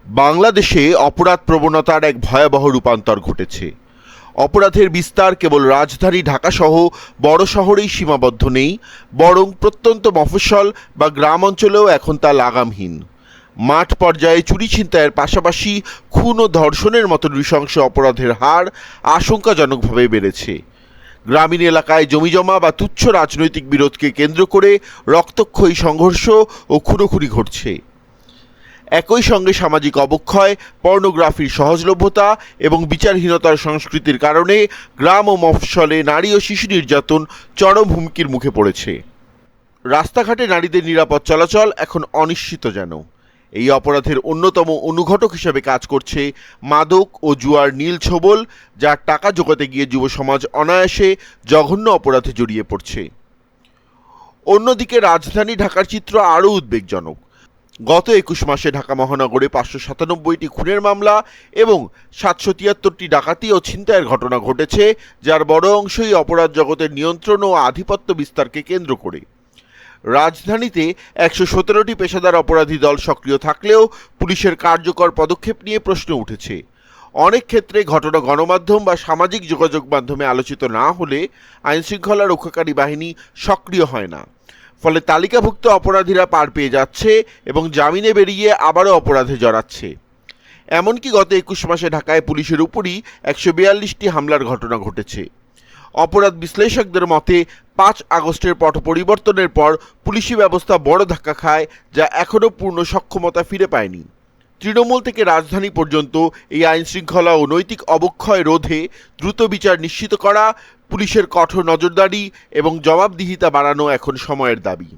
বাংলাদেশে অপরাধ প্রবণতার এক ভয়াবহ রূপান্তর ঘটেছে। অপরাধের বিস্তার কেবল রাজধানী ঢাকাসহ বড় শহরেই সীমাবদ্ধ নেই, বরং প্রত্যন্ত মফস্বল বা গ্রাম অঞ্চলেও এখন তা লাগামহীন। মাঠ পর্যায়ে চুরি ছিনতাইয়ের পাশাপাশি খুন ও ধর্ষণের মতো নৃশংস অপরাধের হার আশঙ্কাজনকভাবে বেড়েছে। গ্রামীণ এলাকায় জমিজমা বা তুচ্ছ রাজনৈতিক বিরোধকে কেন্দ্র করে রক্তক্ষয়ী সংঘর্ষ ও খুনোখুনি ঘটছে। একই সঙ্গে সামাজিক অবক্ষয়, পর্নোগ্রাফির সহজলভ্যতা এবং বিচারহীনতার সংস্কৃতির কারণে গ্রাম ও মফস্বলে নারী ও শিশু নির্যাতন চরম হুমকির মুখে পড়েছে। রাস্তাঘাটে নারীদের নিরাপদ চলাচল এখন অনিশ্চিত যেন। এই অপরাধের অন্যতম অনুঘটক হিসেবে কাজ করছে মাদক ও জুয়ার নীল ছোবল, যার টাকা জোগাতে গিয়ে যুব সমাজ অনায়াসে জঘন্য অপরাধে জড়িয়ে পড়ছে। অন্যদিকে রাজধানী ঢাকার চিত্র আরও উদ্বেগজনক। গত ২১ মাসে ঢাকা মহানগরে ৫৯৭টি খুনের মামলা এবং ৭৭৩টি ডাকাতি ও ছিনতাইয়ের ঘটনা ঘটেছে, যার বড় অংশই অপরাধ জগতের নিয়ন্ত্রণ ও আধিপত্য বিস্তারকে কেন্দ্র করে। রাজধানীতে ১১৭টি পেশাদার অপরাধী দল সক্রিয় থাকলেও পুলিশের কার্যকর পদক্ষেপ নিয়ে প্রশ্ন উঠেছে। অনেক ক্ষেত্রে ঘটনা গণমাধ্যম বা সামাজিক যোগাযোগ মাধ্যমে আলোচিত না হলে আইনশৃঙ্খলা রক্ষাকারী বাহিনী সক্রিয় হয় না। ফলে তালিকাভুক্ত অপরাধীরা পার পেয়ে যাচ্ছে এবং জামিনে বেরিয়ে আবারও অপরাধে জড়াচ্ছে। এমনকি গত ২১ মাসে ঢাকায় পুলিশের উপরই ১৪২টি হামলার ঘটনা ঘটেছে। অপরাধ বিশ্লেষকদের মতে ৫ আগস্টের পট পরিবর্তনের পর পুলিশি ব্যবস্থা বড় ধাক্কা খায়, যা এখনও পূর্ণ সক্ষমতা ফিরে পায়নি। তৃণমূল থেকে রাজধানী পর্যন্ত এই আইনশৃঙ্খলা ও নৈতিক অবক্ষয় রোধে দ্রুত বিচার নিশ্চিত করা, পুলিশের কঠোর নজরদারি এবং জবাবদিহিতা বাড়ানো এখন সময়ের দাবি।